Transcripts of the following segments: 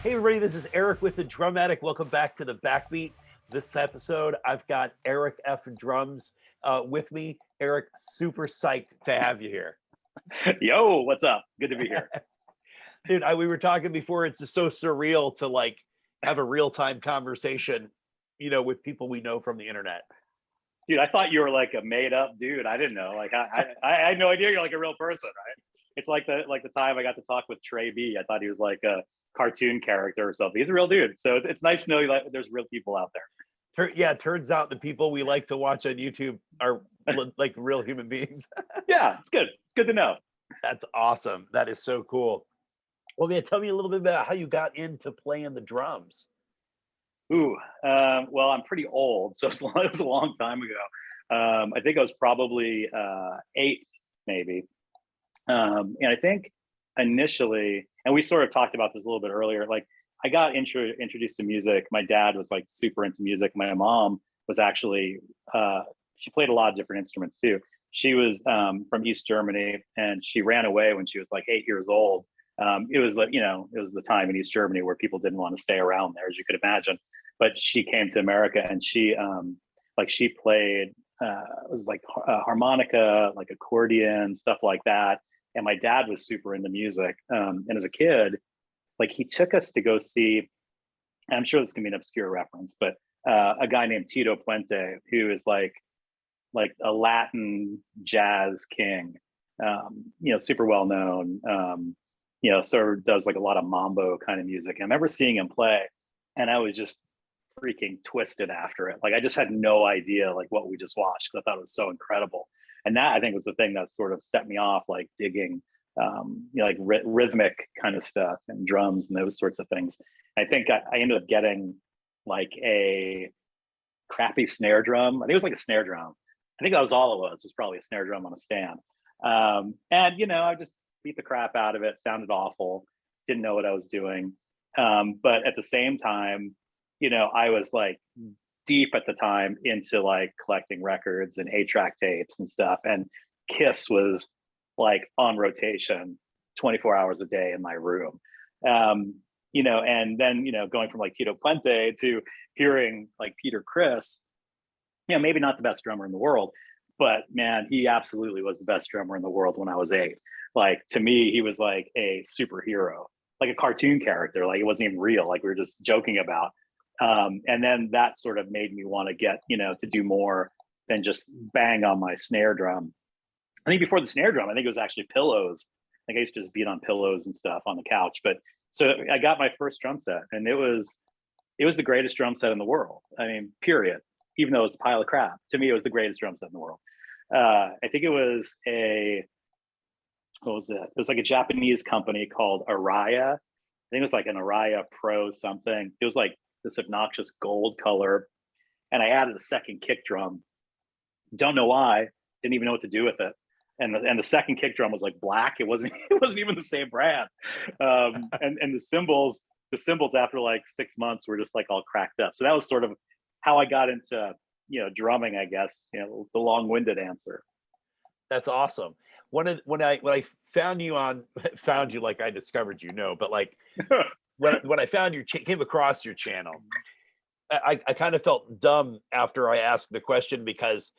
Hey everybody, this is Eric with the Drum Addict. Welcome back to the Backbeat. This episode, I've got Eric F. Drums with me. Eric, super psyched to have you here. Yo, what's up? Good to be here. Dude, we were talking before, it's just so surreal to like have a real-time conversation, with people we know from the internet. Dude, I thought you were like a made-up dude. I didn't know. Like I had no idea you're like a real person, right? It's like the time I got to talk with Trey B. I thought he was like a cartoon character or something. He's a real dude. So it's nice to know that there's real people out there. Yeah, it turns out the people we like to watch on YouTube are like real human beings. Yeah, it's good. It's good to know. That's awesome. That is so cool. Well, yeah, tell me a little bit about how you got into playing the drums. Ooh, well, I'm pretty old, so it was a long time ago. I think I was probably 8, maybe. And I think initially, and we sort of talked about this a little bit earlier, like I got introduced to music. My dad was like super into music. My mom was actually, she played a lot of different instruments too. She was from East Germany, and she ran away when she was like 8 years old. It was like, it was the time in East Germany where people didn't want to stay around there, as you could imagine. But she came to America, and she played it was like harmonica, like accordion, stuff like that. And my dad was super into music. And as a kid, like he took us to go see, and I'm sure this can be an obscure reference, but a guy named Tito Puente, who is like a Latin jazz king, super well known, sort of does like a lot of mambo kind of music. And I remember seeing him play, and I was just freaking twisted after it. Like I just had no idea like what we just watched, because I thought it was so incredible. And that, I think, was the thing that sort of set me off, like digging like rhythmic kind of stuff and drums and those sorts of things. I think I ended up getting like a crappy snare drum. I think it was like a snare drum. I think that was all it was probably a snare drum on a stand. And I just beat the crap out of it. Sounded awful. Didn't know what I was doing. But at the same time, I was like deep at the time into like collecting records and 8-track tapes and stuff. And Kiss was like on rotation 24 hours a day in my room. And then, going from like Tito Puente to hearing like Peter Criss, maybe not the best drummer in the world, but man, he absolutely was the best drummer in the world when I was 8. Like to me, he was like a superhero, like a cartoon character. Like it wasn't even real. Like we were just joking about. And then that sort of made me want to get, to do more than just bang on my snare drum. I think before the snare drum, I think it was actually pillows. Like I used to just beat on pillows and stuff on the couch. But so I got my first drum set, and it was the greatest drum set in the world. I mean, period. Even though it's a pile of crap, to me, it was the greatest drum set in the world. I think it was what was it? It was like a Japanese company called Araya. I think it was like an Araya Pro something. It was like this obnoxious gold color. And I added a second kick drum. Don't know why. Didn't even know what to do with it. And the second kick drum was like black. It wasn't even the same brand. And the cymbals after like 6 months were just like all cracked up. So that was sort of how I got into drumming, I guess. The long-winded answer. That's awesome. When I found you like I discovered but like when I came across your channel, I kind of felt dumb after I asked the question, because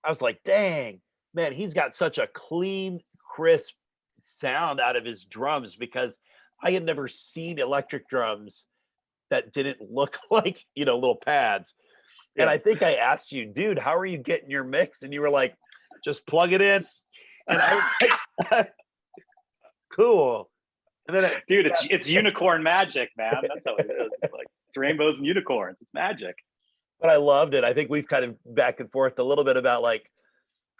I was like, dang, man, he's got such a clean, crisp sound out of his drums, because I had never seen electric drums that didn't look like, little pads. Yeah. And I think I asked you, dude, how are you getting your mix? And you were like, just plug it in. And I was like, cool. And then it's unicorn magic, man. That's how it is. It's like it's rainbows and unicorns. It's magic. But I loved it. I think we've kind of back and forth a little bit about like,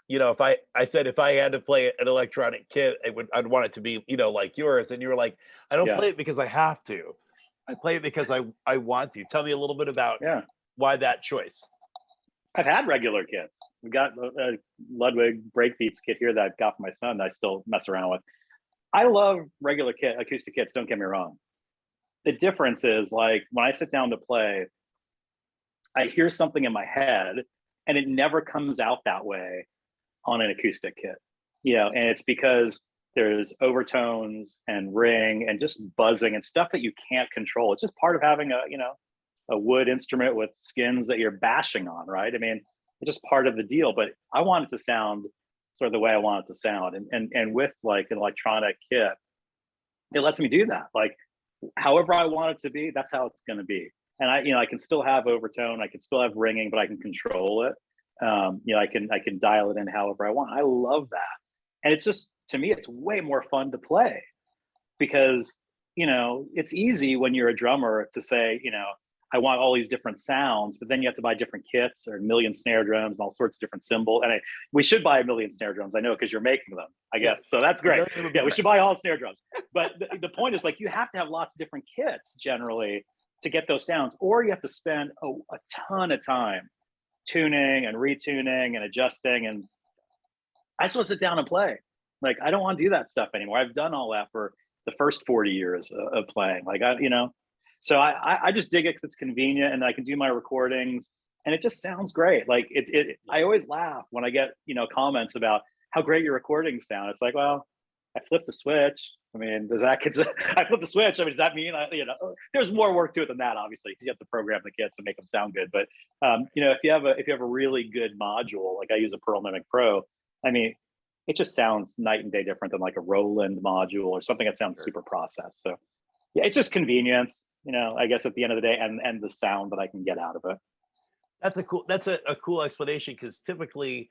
if I said if I had to play an electronic kit, I'd want it to be, like yours. And you were like, I don't play it because I have to. I play it because I want to. Tell me a little bit about why that choice. I've had regular kits. We got a Ludwig Breakbeats kit here that I've got for my son that I still mess around with. I love regular acoustic kits, don't get me wrong. The difference is, like, when I sit down to play, I hear something in my head, and it never comes out that way on an acoustic kit. And it's because there's overtones and ring and just buzzing and stuff that you can't control. It's just part of having a wood instrument with skins that you're bashing on, right? I mean, it's just part of the deal. But I want it to sound sort of the way I want it to sound. And with like an electronic kit, it lets me do that. Like however I want it to be, that's how it's going to be. And I can still have overtone, I can still have ringing, but I can control it. I can dial it in however I want. I love that. And it's just, to me, it's way more fun to play because, it's easy when you're a drummer to say, I want all these different sounds, but then you have to buy different kits or a million snare drums and all sorts of different cymbals. And we should buy a million snare drums. I know, because you're making them, I guess. So that's great. Yeah, we should buy all snare drums. But the point is, like, you have to have lots of different kits generally to get those sounds, or you have to spend a ton of time tuning and retuning and adjusting. And I just want to sit down and play. Like, I don't want to do that stuff anymore. I've done all that for the first 40 years of playing. Like, so I just dig it because it's convenient and I can do my recordings and it just sounds great. Like I always laugh when I get, comments about how great your recordings sound. It's like, well, I flipped the switch. I mean, I flipped the switch. I mean, does that mean, there's more work to it than that, obviously. You have to program the kits and make them sound good. But, if you have a really good module, like I use a Pearl Mimic Pro, I mean, it just sounds night and day different than like a Roland module or something that sounds super processed. So yeah, it's just convenience, I guess at the end of the day, and the sound that I can get out of it. That's a cool explanation, because typically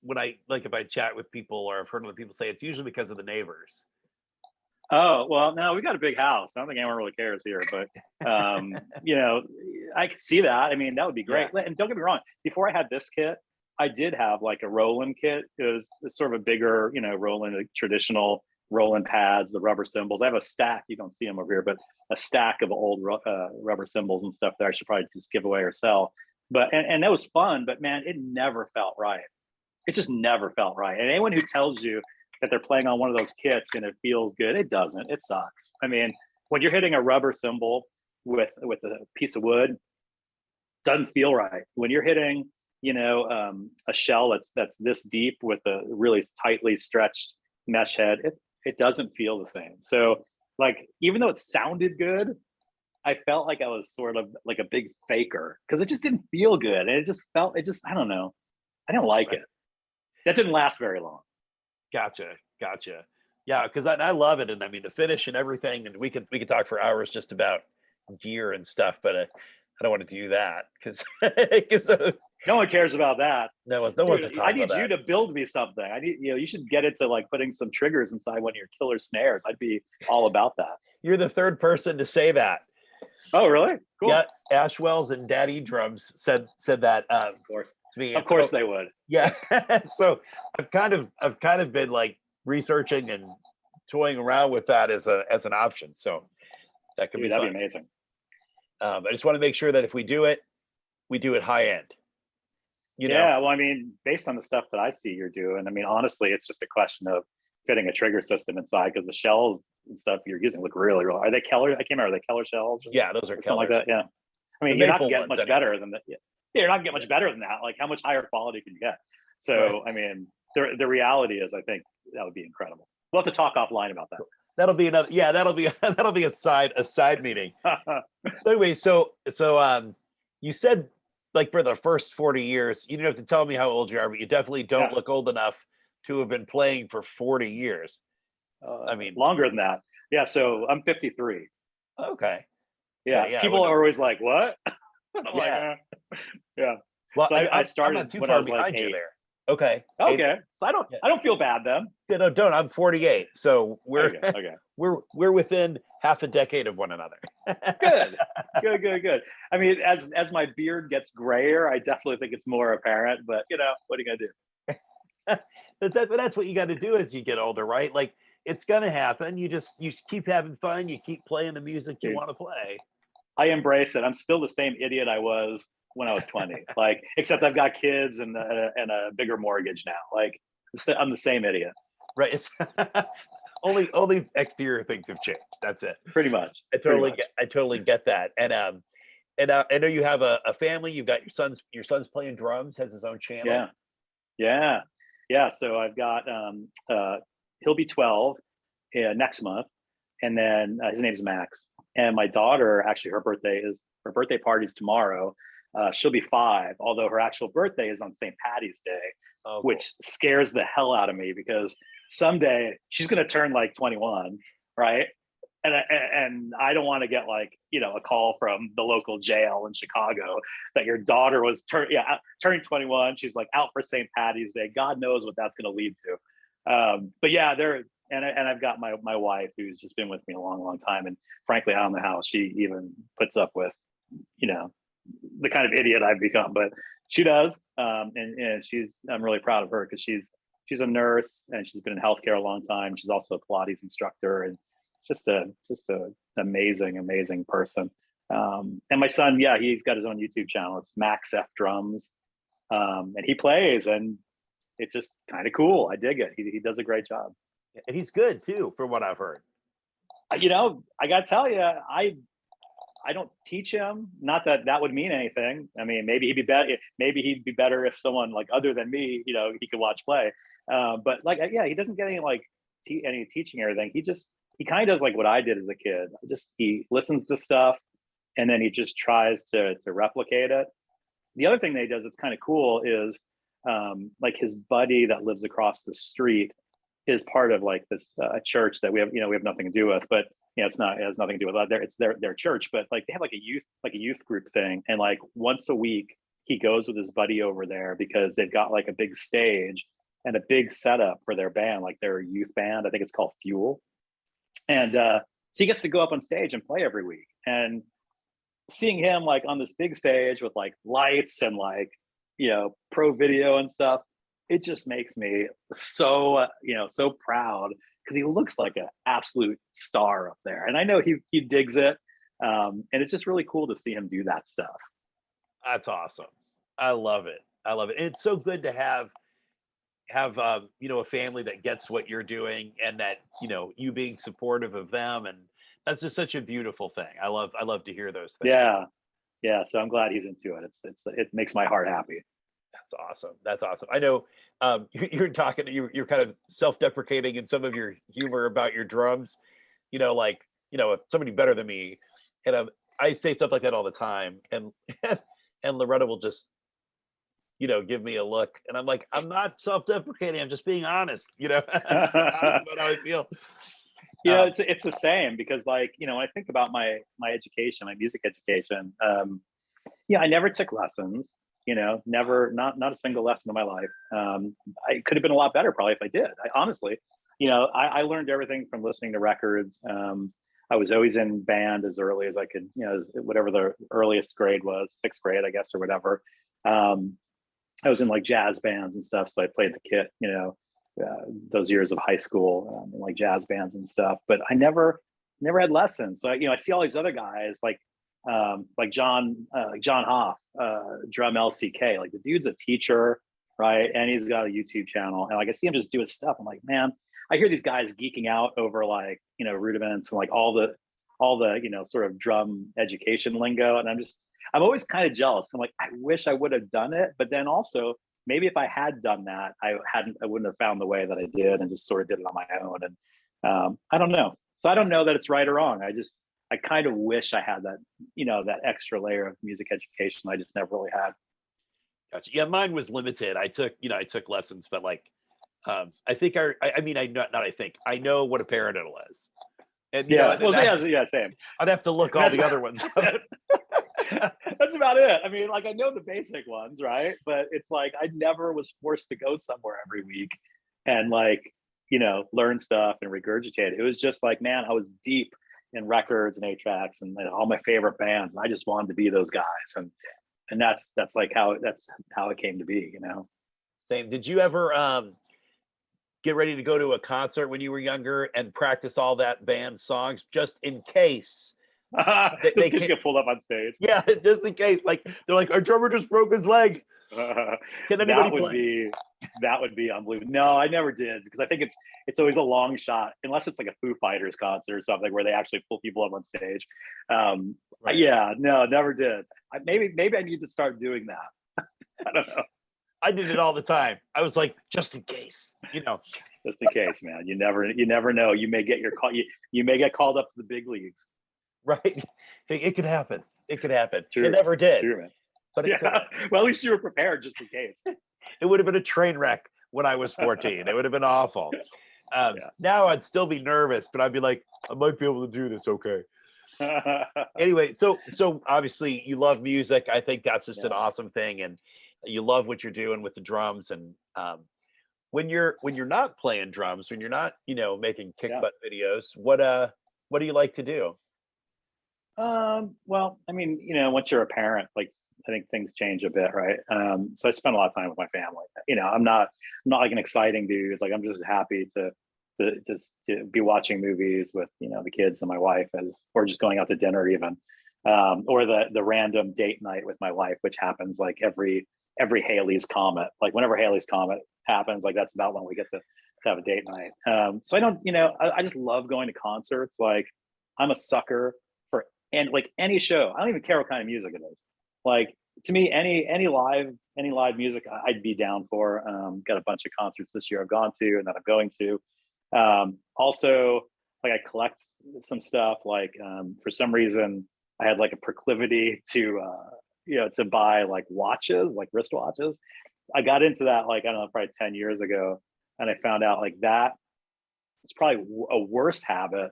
when if I chat with people or I've heard other people say, it's usually because of the neighbors. Oh, well, no, we got a big house. I don't think anyone really cares here, but I could see that. I mean, that would be great. Yeah. And don't get me wrong, before I had this kit, I did have like a Roland kit. It was sort of a bigger, Roland, like traditional Roland pads, the rubber cymbals. I have a stack, you don't see them over here, but a stack of old rubber cymbals and stuff that I should probably just give away or sell. But, and that was fun, but man, it never felt right. It just never felt right. And anyone who tells you that they're playing on one of those kits and it feels good, it doesn't. It sucks. I mean, when you're hitting a rubber cymbal with a piece of wood, doesn't feel right. When you're hitting, a shell that's this deep with a really tightly stretched mesh head, it doesn't feel the same. So like, even though it sounded good, I felt like I was sort of like a big faker because it just didn't feel good. And I don't know. I didn't like it. That didn't last very long. Gotcha. Yeah, because I love it. And I mean, the finish and everything, and we could talk for hours just about gear and stuff, but I don't want to do that because no one cares about that. No one's talking about that. I need you to build me something. I need, you should get into like putting some triggers inside one of your killer snares. I'd be all about that. You're the third person to say that. Oh, really? Cool. Yeah, Ashwells and Daddy Drums said that. Of course. To me. Of course they would. Yeah. So I've kind of been like researching and toying around with that as an option. So that could that'd be amazing. I just want to make sure that if we do it high end. Yeah, well, I mean, based on the stuff that I see you're doing, I mean, honestly, it's just a question of fitting a trigger system inside because the shells and stuff you're using look really, really. Are they Keller? I can't remember. Are they Keller shells? Yeah, those are Keller. Like that. Yeah. I mean, you're not getting much better than that. Yeah, you're not getting much better than that. Like, how much higher quality can you get? So, right. I mean, the reality is, I think that would be incredible. We'll have to talk offline about that. That'll be another. Yeah, that'll be a side meeting. So anyway, so you said, like, for the first 40 years, you didn't have to tell me how old you are, but you definitely don't look old enough to have been playing for 40 years. I mean, longer than that. Yeah. So I'm 53. Okay. Yeah. People are always like, what? Yeah. Yeah. Well, so I started I'm not too when far I was behind like 8. You there. Okay. Okay. So I don't feel bad then. No, don't. I'm 48. So we're okay. we're within half a decade of one another. Good. I mean, as my beard gets grayer, I definitely think it's more apparent, but what are you gonna do? That's what you got to do as you get older, right? Like, it's gonna happen. You keep having fun. You keep playing the music you want to play. I embrace it. I'm still the same idiot I was when I was 20. Like, except I've got kids and a bigger mortgage now. Like, I'm the same idiot. Right. It's only exterior things have changed. That's it. Pretty much. I totally get that. And I know you have a family. You've got your son's playing drums, has his own channel. Yeah. So I've got he'll be 12 next month, and then his name's Max. And my daughter, actually, her birthday party's tomorrow. She'll be 5, although her actual birthday is on St. Patty's Day, which scares the hell out of me because someday she's going to turn like 21, right? And I don't want to get like, a call from the local jail in Chicago that your daughter was turning 21. She's like out for St. Patty's Day. God knows what that's going to lead to. But yeah, I've got my wife who's just been with me a long, long time. And frankly, I don't know how she even puts up with, the kind of idiot I've become, but she does. And I'm really proud of her because she's a nurse and she's been in healthcare a long time. She's also a Pilates instructor and just an amazing person. And my son, he's got his own YouTube channel. It's Max F Drums. And he plays and it's just kind of cool. I dig it. He does a great job. And he's good too, from what I've heard. I gotta tell you, I don't teach him. Not that would mean anything. I mean, maybe he'd be better. Maybe he'd be better if someone like other than me, he could watch play. But like, he doesn't get any like any teaching or anything. He kind of does like what I did as a kid. He listens to stuff and then he just tries to replicate it. The other thing that he does that's kind of cool is like his buddy that lives across the street is part of like this church that we have nothing to do with, but it has nothing to do with that. It's their church, but like they have like a youth group thing. And like once a week he goes with his buddy over there because they've got like a big stage and a big setup for their band, like their youth band. I think it's called Fuel. And so he gets to go up on stage and play every week. And seeing him like on this big stage with like lights and like, pro video and stuff, it just makes me so proud because he looks like an absolute star up there. And I know he digs it. And it's just really cool to see him do that stuff. That's awesome. I love it. And it's so good to have a family that gets what you're doing and that, you being supportive of them. And that's just such a beautiful thing. I love to hear those things. Yeah. So I'm glad he's into it. It makes my heart happy. That's awesome. I know you're kind of self-deprecating in some of your humor about your drums, somebody better than me. And I say stuff like that all the time. And Loretta will just, give me a look. And I'm like, I'm not self-deprecating. I'm just being honest, honest about how I feel. It's the same because like, when I think about my education, my music education, I never took lessons, never, not a single lesson in my life. I could have been a lot better probably if I did. I learned everything from listening to records. I was always in band as early as I could, whatever the earliest grade was, 6th grade, I guess, or whatever. I was in like jazz bands and stuff. So I played the kit, those years of high school, in like jazz bands and stuff, but I never had lessons. So, I see all these other guys like John Hoff, drum LCK, like the dude's a teacher, right? And he's got a YouTube channel. And like, I see him just do his stuff. I'm like, man, I hear these guys geeking out over like, rudiments and like all the, sort of drum education lingo. And I'm always kind of jealous. I'm like, I wish I would have done it. But then also maybe if I had done that, I wouldn't have found the way that I did and just sort of did it on my own. And I don't know. So I don't know that it's right or wrong. I kind of wish I had that, that extra layer of music education I just never really had. Gotcha. Yeah, mine was limited. I took lessons, but like, I know what a paradiddle is. And same. I'd have to look all the other ones. That's about it. I mean, like I know the basic ones, right? But it's like I never was forced to go somewhere every week and like, learn stuff and regurgitate it. It was just like, man, I was deep in records and 8-tracks and all my favorite bands. And I just wanted to be those guys. And that's how it came to be, Same. Did you ever get ready to go to a concert when you were younger and practice all that band songs just in case they get pulled up on stage? Yeah, just in case. Like they're like, our drummer just broke his leg. Can anybody play? That would be unbelievable. No, I never did because I think it's always a long shot unless it's like a Foo Fighters concert or something where they actually pull people up on stage. Right. Yeah, no, never did. Maybe I need to start doing that. I don't know. I did it all the time. I was like, just in case, just in case, man. You never know. You may get your call. You may get called up to the big leagues. Right. It could happen. It could happen. True. It never did. True, man. But it could. Well, at least you were prepared just in case. It would have been a train wreck when I was 14. It would have been awful. Now I'd still be nervous, but I'd be like, I might be able to do this. Okay. Anyway, so obviously you love music. I think that's just an awesome thing, and you love what you're doing with the drums. And when you're not playing drums, when you're not making kick butt videos, what do you like to do? Well, I mean, once you're a parent, like I think things change a bit, right? So I spend a lot of time with my family. I'm not like an exciting dude. Like I'm just happy to be watching movies with the kids and my wife, or just going out to dinner even, or the random date night with my wife, which happens like every Halley's Comet. Like whenever Halley's Comet happens, like that's about when we get to have a date night. So I don't, I just love going to concerts. Like I'm a sucker for like any show. I don't even care what kind of music it is. Like to me, any live music I'd be down for. Got a bunch of concerts this year I've gone to and that I'm going to. Also, like I collect some stuff. Like for some reason, I had like a proclivity to to buy like watches, like wristwatches. I got into that like, I don't know, probably 10 years ago, and I found out like that it's probably a worse habit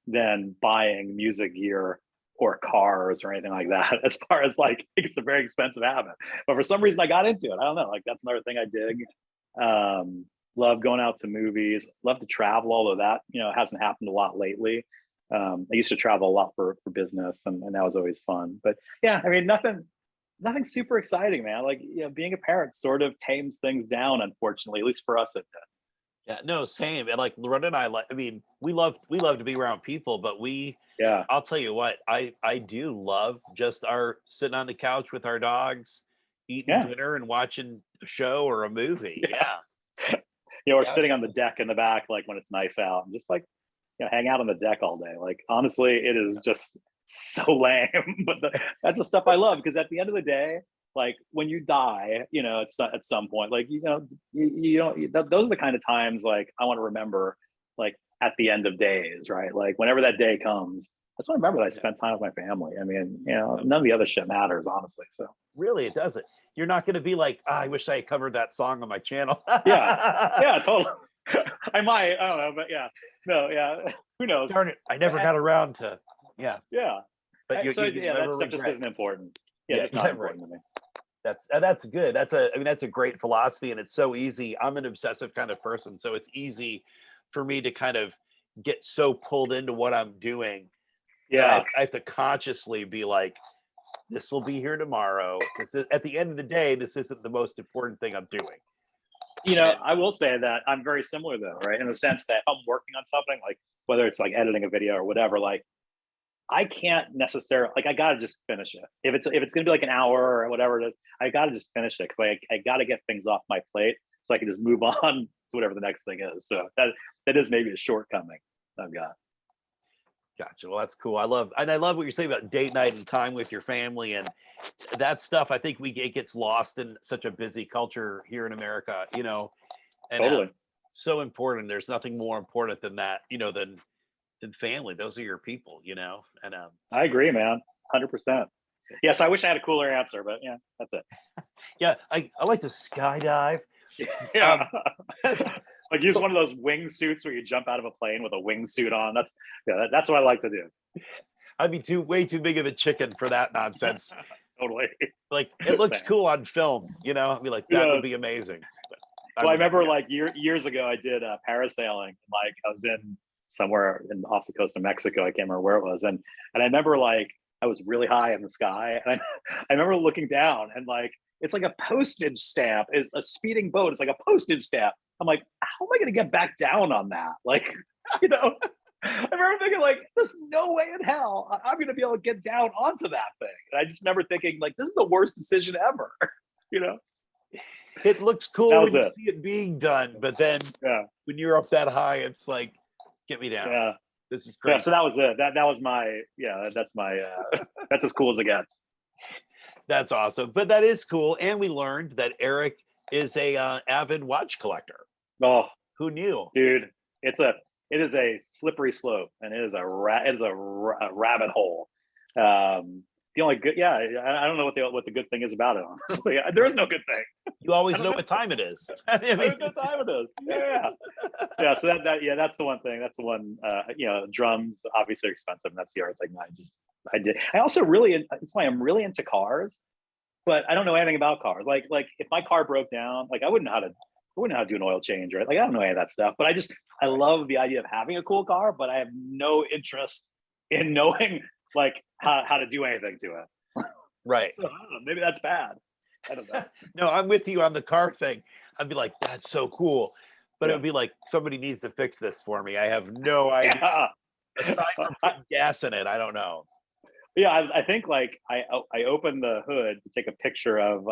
than buying music gear or cars or anything like that. As far as like, it's a very expensive habit, but for some reason I got into it. I don't know, like that's another thing I dig. Love going out to movies, love to travel, although that hasn't happened a lot lately. I used to travel a lot for business, and that was always fun. But yeah, I mean, nothing super exciting, man. Like being a parent sort of tames things down, unfortunately, at least for us it did. Yeah, no, same. And like Loretta and I mean, we love to be around people, but I'll tell you what, I do love just our sitting on the couch with our dogs, eating dinner and watching a show or a movie. Or sitting on the deck in the back, like when it's nice out, and just like hang out on the deck all day. Like honestly, it is just so lame, but that's the stuff I love, because at the end of the day, like when you die, at some point, like you don't. Those are the kind of times like I want to remember, like at the end of days, right? Like whenever that day comes, I just want to remember that I spent time with my family. I mean, none of the other shit matters, honestly. So really, it doesn't. You're not going to be like, I wish I had covered that song on my channel. yeah, totally. I might, I don't know, but who knows? Darn it, I never got around to. Yeah. But that stuff just isn't important. It's not important to me. That's good. That's a great philosophy, and it's so easy. I'm an obsessive kind of person, so it's easy for me to kind of get so pulled into what I'm doing. I have to consciously be like, this will be here tomorrow. At the end of the day, this isn't the most important thing I'm doing. I will say that I'm very similar though, right? In the sense that if I'm working on something, like whether it's like editing a video or whatever, like I can't necessarily, like I gotta just finish it. If it's gonna be like an hour or whatever it is, I gotta just finish it, because I gotta get things off my plate so I can just move on to whatever the next thing is. So that is maybe a shortcoming I've got. Gotcha. Well, that's cool. I love what you're saying about date night and time with your family, and that stuff. I think it gets lost in such a busy culture here in America, and totally. So important. There's nothing more important than that, than family. Those are your people, and I agree, man. 100%. Yes, I wish I had a cooler answer, but yeah, that's it. Yeah, I like to skydive. Yeah. Like use one of those wingsuits where you jump out of a plane with a wingsuit on. That's what I like to do. I'd be way too big of a chicken for that nonsense. Totally. Like it looks cool on film, I'd be like, that would be amazing. Well, I remember like years ago, I did parasailing. Like I was in somewhere off the coast of Mexico. I can't remember where it was, and I remember like I was really high in the sky, and I remember looking down, and like it's like a postage stamp. Is a speeding boat. It's like a postage stamp. I'm like, how am I going to get back down on that? Like, I remember thinking like, there's no way in hell I'm going to be able to get down onto that thing. And I just remember thinking like, this is the worst decision ever. It looks cool when you see it being done, but then when you're up that high, it's like, get me down. Yeah, this is great. Yeah, so that was it. That was my that's as cool as it gets. That's awesome. But that is cool. And we learned that Eric is a avid watch collector. Oh, Who knew? Dude, it is a slippery slope, and it is a rabbit hole. The only good, yeah, I don't know what the good thing is about it. Honestly, there is no good thing. You always know what time it is. I mean, There's no time it is. Yeah, yeah. So that's the one thing. That's the one. Drums obviously are expensive, and that's the other thing I did. I also that's why I'm really into cars, but I don't know anything about cars. Like if my car broke down, like I wouldn't know how to do an oil change, right? Like I don't know any of that stuff. But I love the idea of having a cool car, but I have no interest in knowing like how to do anything to it. Right. So I don't know, maybe that's bad. I don't know. No, I'm with you on the car thing. I'd be like, that's so cool. But it would be like, somebody needs to fix this for me. I have no idea. Yeah. Aside from putting gas in it, I don't know. Yeah, I think like I opened the hood to take a picture of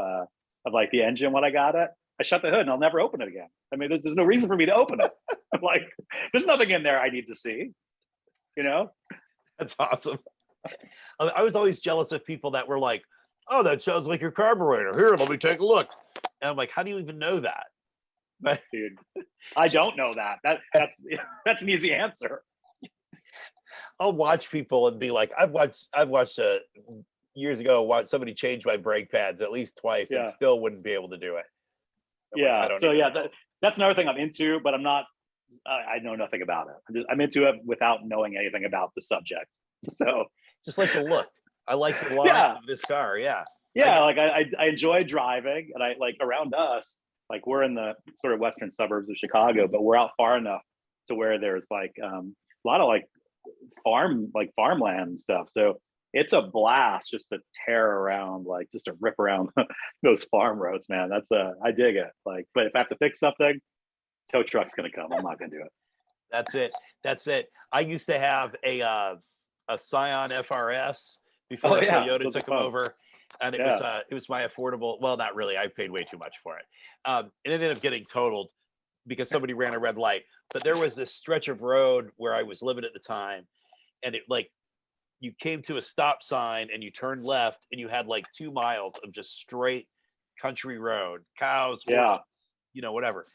like the engine when I got it. I shut the hood and I'll never open it again. I mean, there's no reason for me to open it. Like, there's nothing in there I need to see. You know? That's awesome. I was always jealous of people that were like, oh, that sounds like your carburetor. Here, let me take a look. And I'm like, how do you even know that? But dude, I don't know that. That's an easy answer. I'll watch people and be like, I've watched years ago, watch somebody change my brake pads at least twice and still wouldn't be able to do it. Yeah. So yeah, that's another thing I'm into, but I'm not. I know nothing about it. I'm into it without knowing anything about the subject. So just like the look. I like the lines of this car. Yeah. Yeah, like I enjoy driving, and I like around us, like we're in the sort of western suburbs of Chicago, but we're out far enough to where there's like a lot of like farmland and stuff. So it's a blast just to tear around, like just to rip around those farm roads, man. I dig it. Like, but if I have to fix something, tow truck's gonna come. I'm not gonna do it. That's it. I used to have a Scion FRS before Toyota took them over, and it was my affordable. Well, not really. I paid way too much for it. It ended up getting totaled because somebody ran a red light. But there was this stretch of road where I was living at the time, and it like you came to a stop sign and you turned left, and you had like 2 miles of just straight country road, cows, horses, whatever.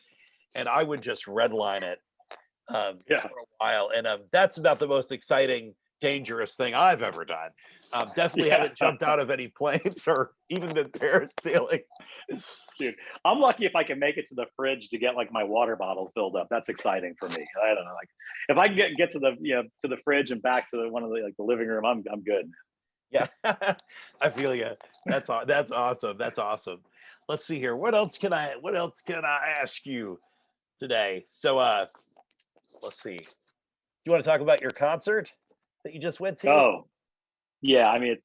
And I would just redline it for a while, and that's about the most exciting, dangerous thing I've ever done. Definitely haven't jumped out of any planes or even been parasailing. Dude, I'm lucky if I can make it to the fridge to get like my water bottle filled up. That's exciting for me. I don't know, like if I can get to the to the fridge and back to one of the the living room, I'm good. Yeah, I feel you. That's awesome. That's awesome. Let's see here. What else can I ask you today? So let's see. Do you want to talk about your concert that you just went to? Oh, yeah. I mean,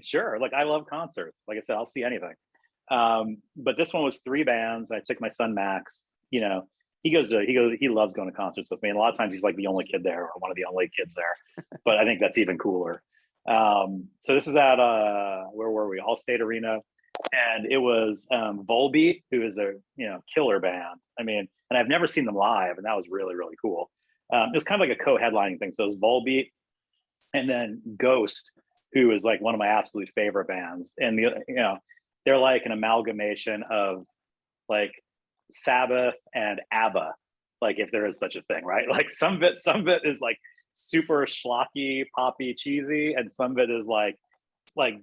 sure. Like I love concerts. Like I said, I'll see anything. But this one was 3 bands. I took my son Max. He loves going to concerts with me. And a lot of times he's like the only kid there or one of the only kids there. But I think that's even cooler. So this was at where were we? Allstate Arena. And it was Volbeat, who is a killer band. I mean, and I've never seen them live, and that was really, really cool. It was kind of like a co-headlining thing. So it was Volbeat, and then Ghost, who is like one of my absolute favorite bands. And they're like an amalgamation of like Sabbath and ABBA, like if there is such a thing, right? Like some of it is like super schlocky, poppy, cheesy, and some of it is like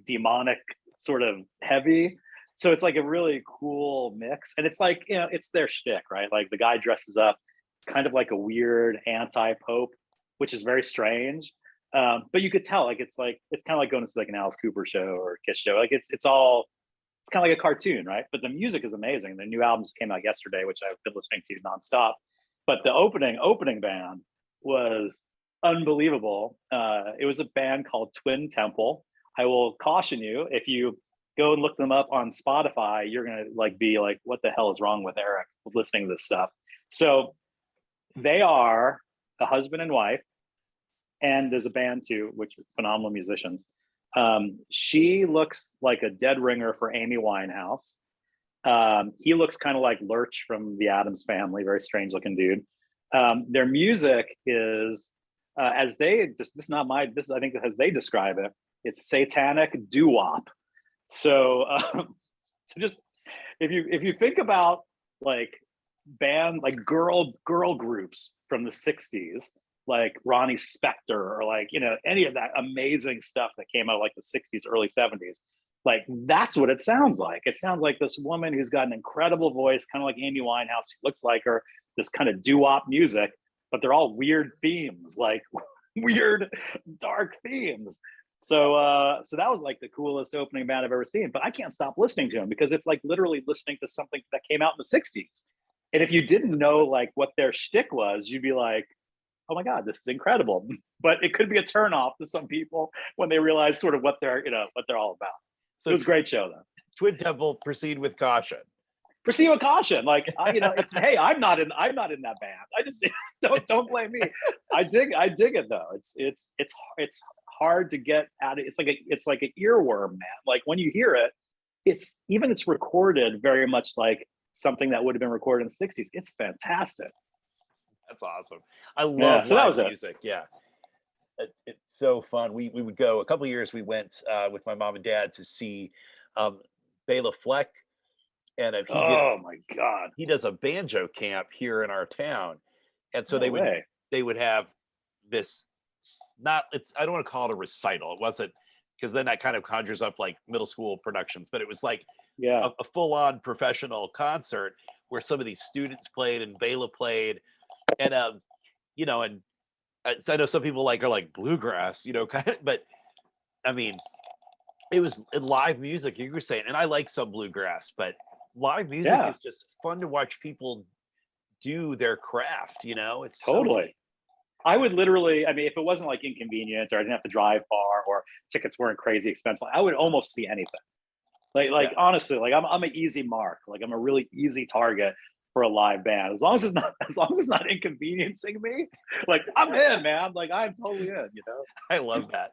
demonic, sort of heavy. So it's like a really cool mix, and it's like it's their shtick, right? Like the guy dresses up kind of like a weird anti-pope, which is very strange. But you could tell, like it's kind of like going to see like an Alice Cooper show or a Kiss show. Like it's kind of like a cartoon, right? But the music is amazing. The new album just came out yesterday, which I've been listening to nonstop. But the opening band was unbelievable. It was a band called Twin Temple. I will caution you, if you go and look them up on Spotify, you're gonna be like, what the hell is wrong with Eric listening to this stuff? So they are a husband and wife, and there's a band too, which are phenomenal musicians. She looks like a dead ringer for Amy Winehouse. He looks kind of like Lurch from the Addams Family, very strange looking dude. Their music is, I think as they describe it, it's satanic doo-wop. So, so just if you think about like band, like girl groups from the 60s, like Ronnie Spector, or like, you know, any of that amazing stuff that came out of like the 60s, early 70s. Like, that's what it sounds like. It sounds like this woman who's got an incredible voice, kind of like Amy Winehouse, who looks like her, this kind of doo-wop music, but they're all weird themes, like weird, dark themes. So so that was like the coolest opening band I've ever seen. But I can't stop listening to them because it's like literally listening to something that came out in the 60s. And if you didn't know like what their shtick was, you'd be like, oh my God, this is incredible. But it could be a turnoff to some people when they realize sort of what they're, you know, what they're all about. So it was a great show though. Twin Temple, proceed with caution. Proceed with caution. Like, you know, it's, hey, I'm not in that band. I just don't blame me. I dig it though. It's hard to get at it. It's like an earworm, man. Like when you hear it, it's recorded very much like something that would have been recorded in the 60s. It's fantastic. That's awesome. I love so that was music. Yeah. It's so fun. We would go a couple of years. We went with my mom and dad to see Bela Fleck, and my God, he does a banjo camp here in our town, and so they would have this. I don't want to call it a recital. It wasn't, because then that kind of conjures up like middle school productions, but it was like a full-on professional concert where some of these students played and Bela played, and you know, and so I know some people are like bluegrass, you know, kind of, but I mean, it was live music. You were saying, and I like some bluegrass, but live music is just fun to watch people do their craft. You know, it's totally. I would literally, I mean, if it wasn't like inconvenient or I didn't have to drive far or tickets weren't crazy expensive, I would almost see anything. Honestly, like I'm an easy mark. Like I'm a really easy target for a live band. As long as it's not inconveniencing me, like I'm in, man. Like I'm totally in, you know? I love that.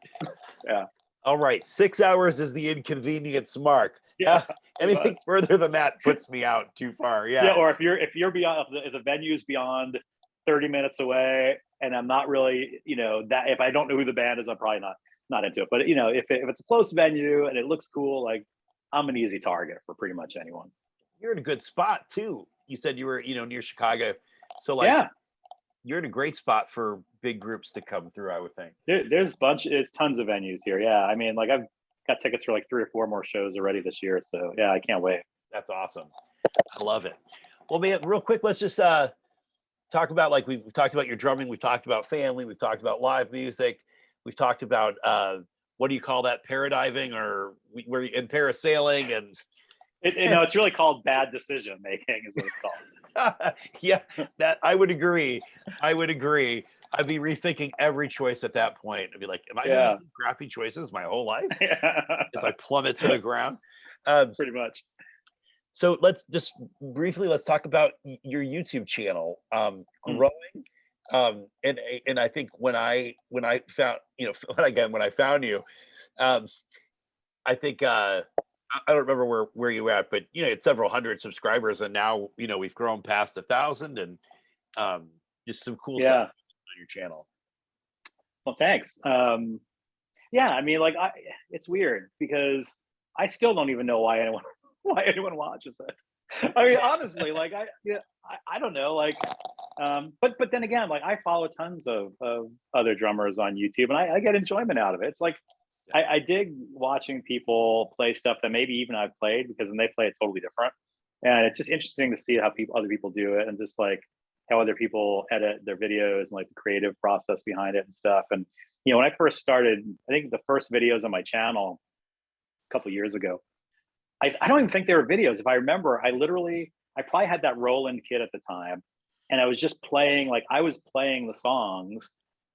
Yeah. All right. 6 hours is the inconvenience mark. Yeah. Anything further than that puts me out too far. Yeah. Yeah. Or if you're beyond, if the venue's beyond 30 minutes away and I'm not really, you know, that if I don't know who the band is, I'm probably not into it. But you know, if it's a close venue and it looks cool, like I'm an easy target for pretty much anyone. You're in a good spot too. You said you were, you know, near Chicago. So like you're in a great spot for big groups to come through, I would think. There's tons of venues here. Yeah. I mean, like I've got tickets for like 3 or 4 more shows already this year. So yeah, I can't wait. That's awesome. I love it. Well, man, real quick, let's just talk about, like, we've talked about your drumming, we've talked about family, we've talked about live music, we've talked about what do you call that, paradiving, or where in parasailing, and it's really called bad decision making is what it's called. Yeah, that I would agree. I'd be rethinking every choice at that point. I'd be like, am I making crappy choices my whole life as I plummet to the ground? Pretty much. So let's just briefly, let's talk about your YouTube channel growing. And I think when I found, you know, when I found you, I think I don't remember where you were at, but you know, it's several hundred subscribers, and now, you know, we've grown past 1,000, and just some cool stuff on your channel. Well, thanks. Yeah, I mean, like it's weird because I still don't even know why anyone watches it. I mean, honestly, like I don't know, like but then again, like I follow tons of other drummers on YouTube, and I get enjoyment out of it. It's like I dig watching people play stuff that maybe even I've played, because then they play it totally different, and it's just interesting to see how other people do it, and just like how other people edit their videos and like the creative process behind it and stuff. And you know, when I first started, I think the first videos on my channel a couple years ago, I don't even think they were videos. If I remember, I probably had that Roland kit at the time, and I was just playing, like I was playing the songs,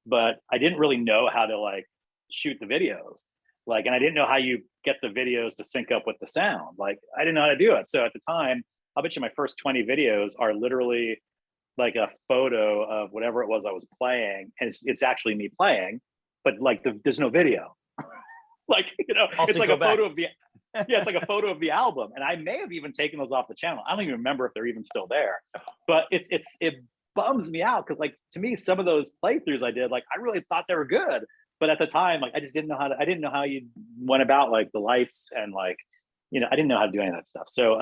but I didn't really know how to like shoot the videos. Like, and I didn't know how you get the videos to sync up with the sound. Like I didn't know how to do it. So at the time, I'll bet you my first 20 videos are literally like a photo of whatever it was I was playing. And it's actually me playing, but like there's no video. Like, you know, it's like a photo of the, it's like a photo of the album. And I may have even taken those off the channel. I don't even remember if they're even still there, but it bums me out. Cause like, to me, some of those playthroughs I did, like, I really thought they were good, but at the time, like, I just didn't know I didn't know how you went about like the lights and like, you know, I didn't know how to do any of that stuff. So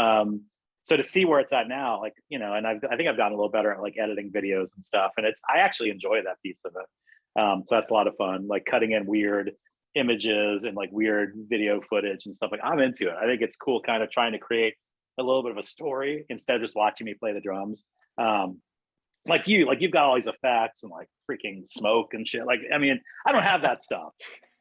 So to see where it's at now, like, you know, and I think I've gotten a little better at like editing videos and stuff. And I actually enjoy that piece of it. So that's a lot of fun, like cutting in weird images and like weird video footage and stuff. Like, I'm into it. I think it's cool kind of trying to create a little bit of a story instead of just watching me play the drums. Like you've got all these effects and like freaking smoke and shit. Like, I mean, I don't have that stuff,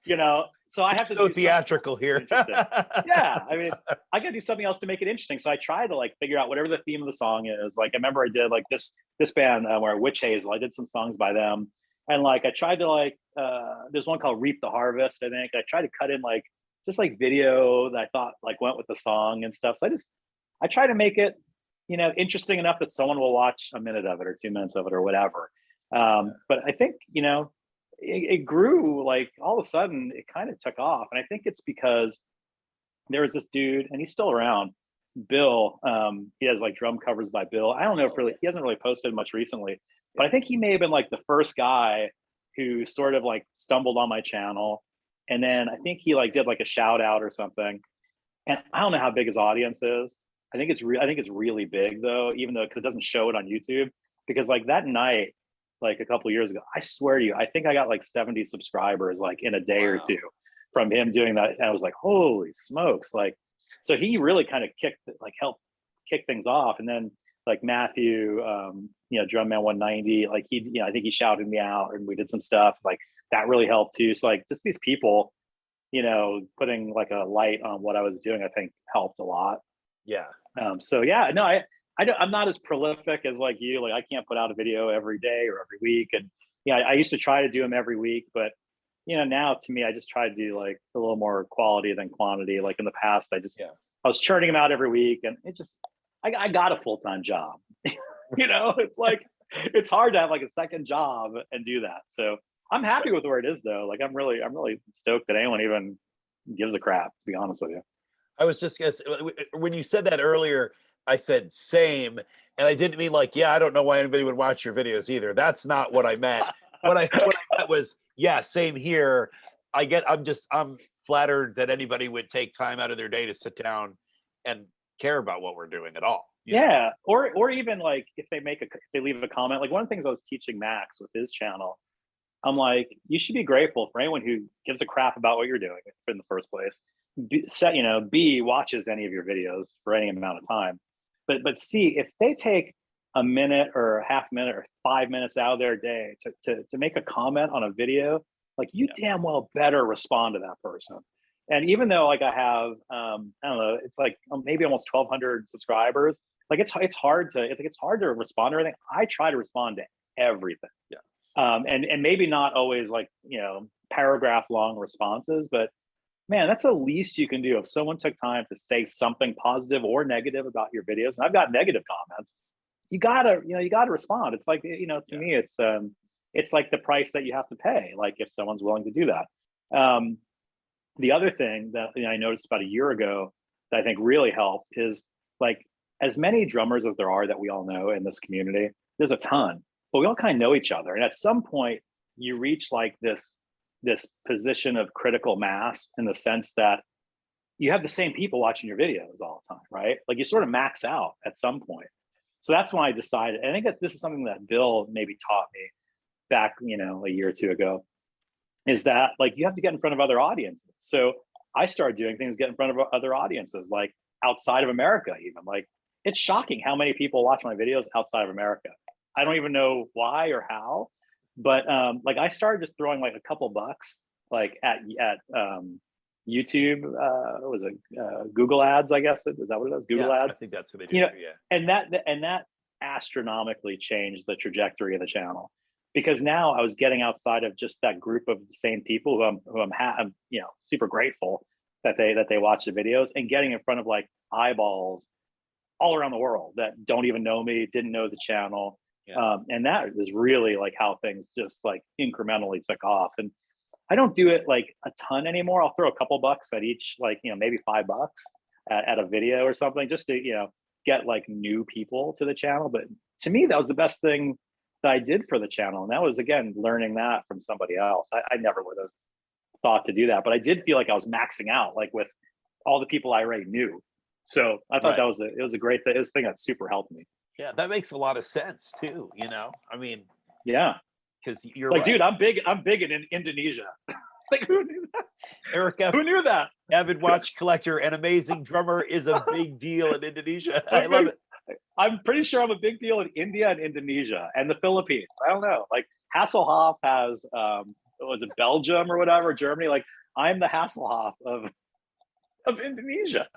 you know, so I have to so theatrical here. Yeah, I mean, I gotta do something else to make it interesting. So I try to like figure out whatever the theme of the song is. Like I remember I did like this band where Witch Hazel, I did some songs by them. And like I tried to like there's one called Reap the Harvest, I think. I tried to cut in like just like video that I thought like went with the song and stuff. So I try to make it, you know, interesting enough that someone will watch a minute of it or 2 minutes of it or whatever. But I think, you know, it grew, like all of a sudden it kind of took off. And I think it's because there was this dude, and he's still around, Bill. He has like drum covers by Bill. I don't know if really, he hasn't really posted much recently, but I think he may have been like the first guy who sort of like stumbled on my channel. And then I think he like did like a shout out or something. And I don't know how big his audience is. I think it's really big though, even though, because it doesn't show it on YouTube. Because like that night, like a couple of years ago, I swear to you, I think I got like 70 subscribers like in a day or two from him doing that. And I was like, holy smokes. Like, so he really kind of helped kick things off. And then like Matthew, you know, Drumman 190, like he, you know, I think he shouted me out and we did some stuff like that really helped too. So like just these people, you know, putting like a light on what I was doing, I think helped a lot. Yeah. So yeah, no, I'm not as prolific as like you. Like I can't put out a video every day or every week. And yeah, I used to try to do them every week, but you know, now to me, I just try to do like a little more quality than quantity. Like in the past, I was churning them out every week, and it just, I got a full-time job. You know, it's like, it's hard to have like a second job and do that. So I'm happy with where it is though. Like I'm really stoked that anyone even gives a crap, to be honest with you. I was just gonna say, when you said that earlier, I said same, and I didn't mean like, yeah, I don't know why anybody would watch your videos either. That's not what I meant. What I meant was, yeah, same here. I'm flattered that anybody would take time out of their day to sit down and care about what we're doing at all. Yeah, or even like if they leave a comment. Like one of the things I was teaching Max with his channel, I'm like, you should be grateful for anyone who gives a crap about what you're doing in the first place. B, watches any of your videos for any amount of time, but C, if they take a minute or a half minute or 5 minutes out of their day to make a comment on a video, like you damn well better respond to that person. And even though like I have, I don't know, it's like maybe almost 1,200 subscribers. Like it's hard to respond to everything. I try to respond to everything. Yeah. And maybe not always like, you know, paragraph long responses, but man, that's the least you can do. If someone took time to say something positive or negative about your videos, and I've got negative comments, you gotta respond. It's like, you know, to me, it's like the price that you have to pay. Like if someone's willing to do that. The other thing that I noticed about a year ago that I think really helped is like as many drummers as there are that we all know in this community, there's a ton, but we all kind of know each other. And at some point you reach like this position of critical mass in the sense that you have the same people watching your videos all the time, right? Like you sort of max out at some point. So that's when I decided, and I think that this is something that Bill maybe taught me back, you know, a year or two ago, is that like you have to get in front of other audiences. So I started doing things, get in front of other audiences, like outside of America even. Like it's shocking how many people watch my videos outside of America. I don't even know why or how, but like I started just throwing like a couple bucks like at YouTube, was it Google ads, I guess. Is that what it is? Google ads? I think that's what they do. You know, yeah. And that astronomically changed the trajectory of the channel, because now I was getting outside of just that group of the same people who I'm you know, super grateful that they watch the videos, and getting in front of like eyeballs all around the world that don't even know me, didn't know the channel. Yeah. And that is really like how things just like incrementally took off. And I don't do it like a ton anymore. I'll throw a couple bucks at each, like, you know, maybe $5 at a video or something, just to, you know, get like new people to the channel. But to me, that was the best thing that I did for the channel. And that was, again, learning that from somebody else. I never would have thought to do that, but I did feel like I was maxing out, like with all the people I already knew. So I thought Right. it was a great thing. It was a thing that super helped me. Yeah, that makes a lot of sense too. I mean, Yeah. because you're Like, dude, right. I'm big in Indonesia. Like, who knew that? Eric Who knew that? avid watch collector, and amazing drummer is a big deal in Indonesia. I I'm love big, it. I'm pretty sure I'm a big deal in India and Indonesia and the Philippines. I don't know. Like Hasselhoff has was it Belgium or whatever, Germany? Like I'm the Hasselhoff of Indonesia.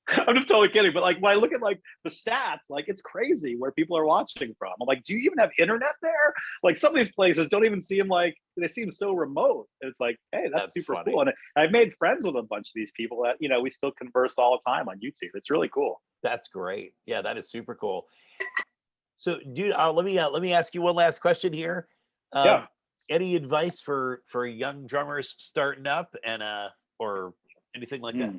I'm just totally kidding. But like when I look at like the stats, like it's crazy where people are watching from. I'm like, do you even have internet there? Like some of these places don't even seem like they seem so remote. And it's like, hey, that's super funny. cool. And I've made friends with a bunch of these people that, we still converse all the time on YouTube. It's really cool. That's great. Yeah, that is super cool. So, dude, let me ask you one last question here. Yeah. Any advice for young drummers starting up and or anything like that?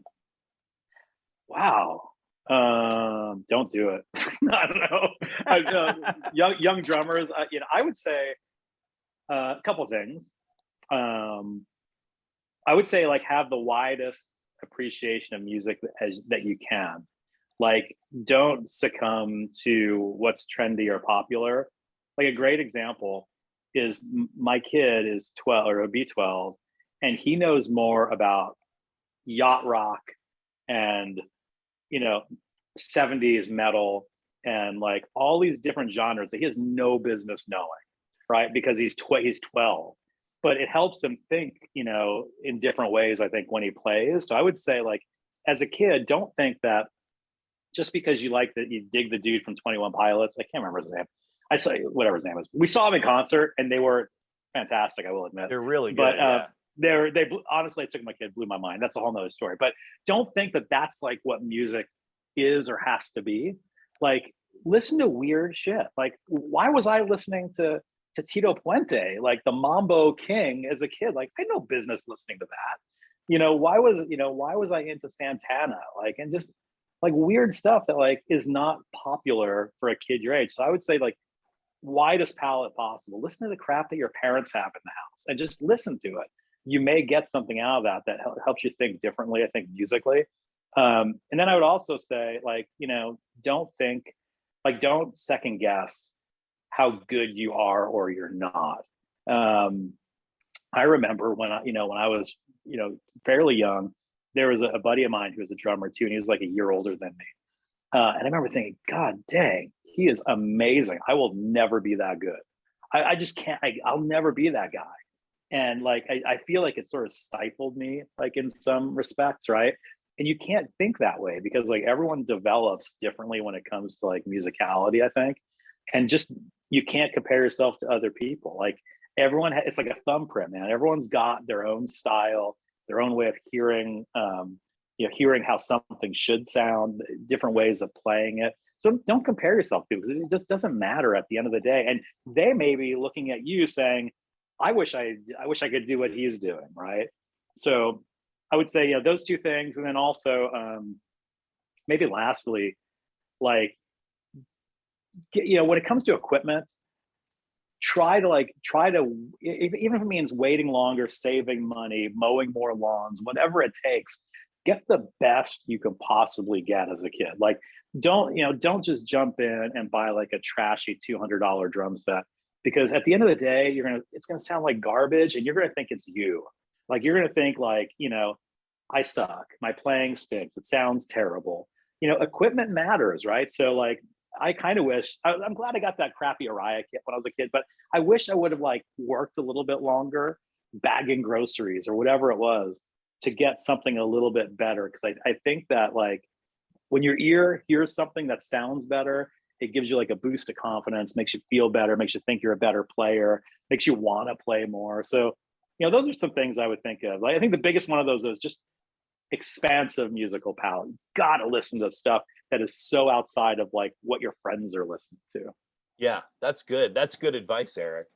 Wow. Don't do it. I don't know. Young drummers. I would say a couple of things. I would say like have the widest appreciation of music that you can. Like, don't succumb to what's trendy or popular. Like a great example is my kid is 12 or will be 12, and he knows more about yacht rock and 70s metal and like all these different genres that he has no business knowing, right? Because he's 12, but it helps him think, in different ways, I think, when he plays. So I would say, like, as a kid, don't think that just because you dig the dude from 21 Pilots. I can't remember his name. I say whatever his name is. We saw him in concert and they were fantastic, I will admit. They're really good. But yeah. they honestly, it took my kid, blew my mind. That's a whole nother story. But don't think that that's like what music is or has to be. Like, listen to weird shit. Like, why was I listening to Tito Puente, like the Mambo King, as a kid? Like, I had no business listening to that. Why was I into Santana? Like, and just like weird stuff that like is not popular for a kid your age. So I would say, like, widest palette possible. Listen to the crap that your parents have in the house and just listen to it. You may get something out of that helps you think differently, I think, musically. And then I would also say, like, don't second guess how good you are or you're not. I remember when I was, fairly young, there was a buddy of mine who was a drummer too, and he was like a year older than me. And I remember thinking, God dang, he is amazing. I will never be that good. I just can't, I'll never be that guy. And like, I feel like it sort of stifled me, like in some respects, right? And you can't think that way because like everyone develops differently when it comes to like musicality, I think. And just, you can't compare yourself to other people. Like it's like a thumbprint, man. Everyone's got their own style, their own way of hearing, hearing how something should sound, different ways of playing it. So don't compare yourself to, because it just doesn't matter at the end of the day. And they may be looking at you saying, I wish I could do what he's doing, right? So I would say, those two things. And then also maybe lastly, like, when it comes to equipment, try to even if it means waiting longer, saving money, mowing more lawns, whatever it takes, get the best you can possibly get as a kid. Like, don't just jump in and buy like a trashy $200 drum set, because at the end of the day, it's gonna sound like garbage, and you're gonna think it's you. Like, you're gonna think like, I suck, my playing stinks, it sounds terrible. Equipment matters, right? So like, I kind of wish, I'm glad I got that crappy Araya kit when I was a kid, but I wish I would have like worked a little bit longer bagging groceries or whatever it was to get something a little bit better. Cause I think that like when your ear hears something that sounds better, it gives you like a boost of confidence, makes you feel better, makes you think you're a better player, makes you want to play more. So, those are some things I would think of. Like, I think the biggest one of those is just expansive musical palette. You gotta listen to stuff that is so outside of like what your friends are listening to. Yeah, that's good. That's good advice, Eric.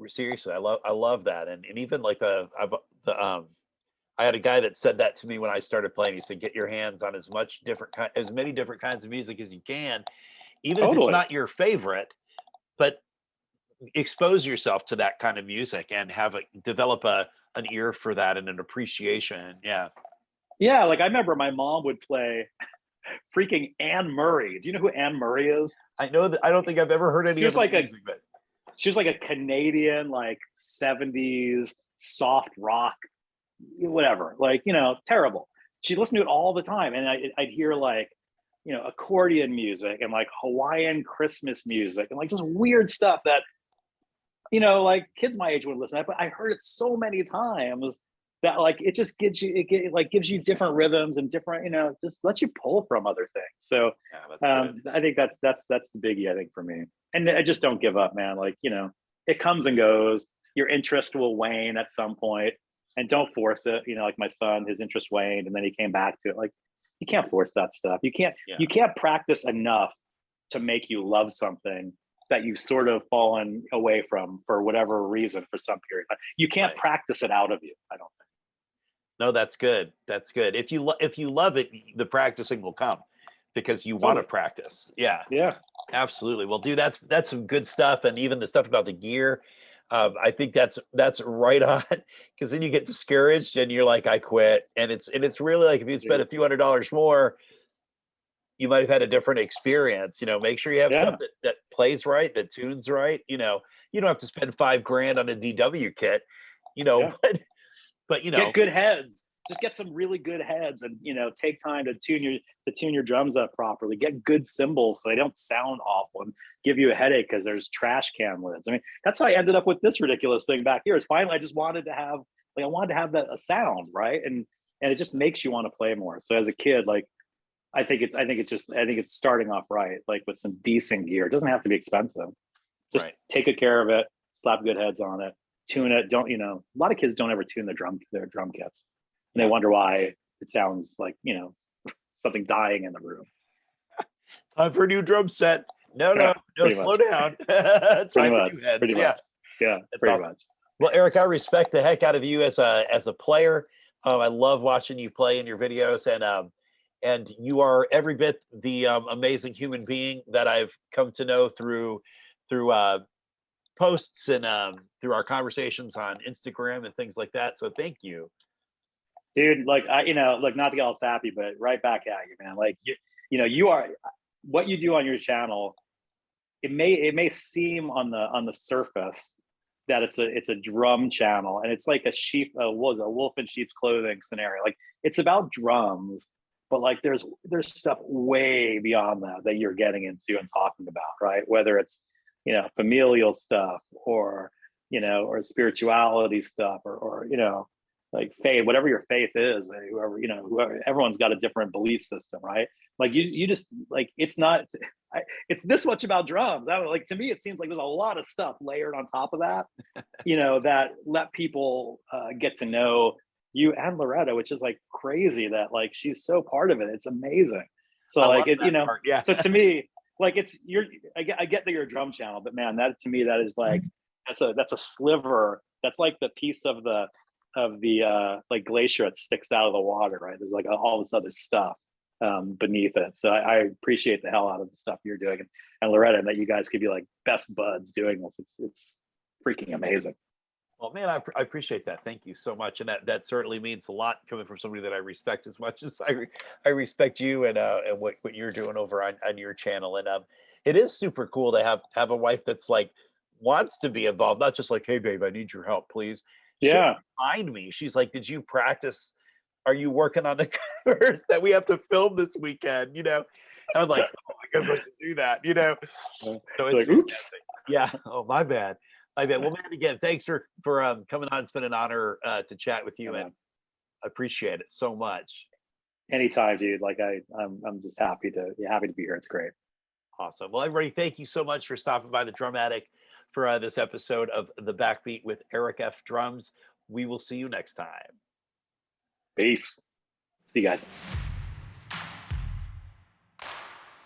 Seriously, I love that. And even like I had a guy that said that to me when I started playing. He said, get your hands on as many different kinds of music as you can, even if it's not your favorite, but expose yourself to that kind of music and develop an ear for that and an appreciation. Yeah. Yeah, like I remember my mom would play Freaking Anne Murray. Do you know who Anne Murray is? I know that. I don't think I've ever heard any She of was her like music, but she was like a Canadian, like 70s soft rock, whatever, like, you know, terrible. She listened to it all the time. And I'd hear like, you know, accordion music and like Hawaiian Christmas music and like just weird stuff that, you know, like kids my age would listen to, but I heard it so many times that like it just gives you like gives you different rhythms and different, you know, just lets you pull from other things. So I think that's the biggie, I think, for me. And I just don't give up, man. Like, you know, it comes and goes. Your interest will wane at some point, and don't force it. You know, like my son, his interest waned and then he came back to it. Like, you can't force that stuff. You can't practice enough to make you love something that you've sort of fallen away from for whatever reason for some period. You can't practice it out of you, I don't think. no, that's good. That's good. If you love it, the practicing will come because you want to practice. Yeah, absolutely. Well, dude, that's some good stuff, and even the stuff about the gear. I think that's right on, because then you get discouraged and you're like, I quit. And it's really like, if you spend a few $100s more, you might have had a different experience. You know, make sure you have stuff that plays right, that tunes right. You know, you don't have to spend $5,000 on a DW kit, you know, but you know, get good heads. Just get some really good heads, and, you know, take time to tune your drums up properly. Get good cymbals so they don't sound awful and give you a headache because there's trash can lids. I mean, that's how I ended up with this ridiculous thing back here. Is finally I just wanted to have that a sound, right? And it just makes you want to play more. So as a kid, like, I think it's starting off right, like with some decent gear. It doesn't have to be expensive. Just take good care of it, slap good heads on it, tune it. Don't, you know, a lot of kids don't ever tune their drum kits. And they wonder why it sounds like, you know, something dying in the room. Time for a new drum set. No, slow down. Time for new heads. Yeah, pretty much. Well, Eric, I respect the heck out of you as a player. I love watching you play in your videos, and you are every bit the amazing human being that I've come to know through posts and through our conversations on Instagram and things like that. So thank you. Dude, like, you know, like, not to get all sappy, but right back at you, man. Like, you know, you are, what you do on your channel, it may seem on the surface that it's a drum channel, and it's like a wolf in sheep's clothing scenario. Like, it's about drums, but like there's stuff way beyond that you're getting into and talking about, right? Whether it's, you know, familial stuff, or, you know, or spirituality stuff, or you know, like faith, whatever your faith is, whoever, everyone's got a different belief system, right? Like, you just, like, it's this much about drums. Like, to me, it seems like there's a lot of stuff layered on top of that, you know, that let people get to know you and Loretta, which is like crazy that like she's so part of it. It's amazing. So like, you know, so to me, like, I get that you're a drum channel, but man, that to me, that is like, that's a sliver. That's like the piece of the like glacier that sticks out of the water, right? There's like all this other stuff beneath it. So I appreciate the hell out of the stuff you're doing, and Loretta, and that you guys could be like best buds doing this. It's freaking amazing. Well, man, I appreciate that. Thank you so much, and that certainly means a lot coming from somebody that I respect as much as I respect you and what you're doing over on your channel. And it is super cool to have a wife that's like wants to be involved, not just like, hey babe, I need your help, please. Yeah. Remind me. She's like, did you practice? Are you working on the covers that we have to film this weekend? You know, I was like, oh, I guess I should do that. You know, so it's like, oops. Yeah. Oh, my bad. Well, man, again, thanks for coming on. It's been an honor to chat with you, and I appreciate it so much. Anytime, dude. Like, I'm just happy to be here. It's great. Awesome. Well, everybody, thank you so much for stopping by the Drum Attic for this episode of the Backbeat with Eric F. Drums. We will see you next time. Peace. See you guys.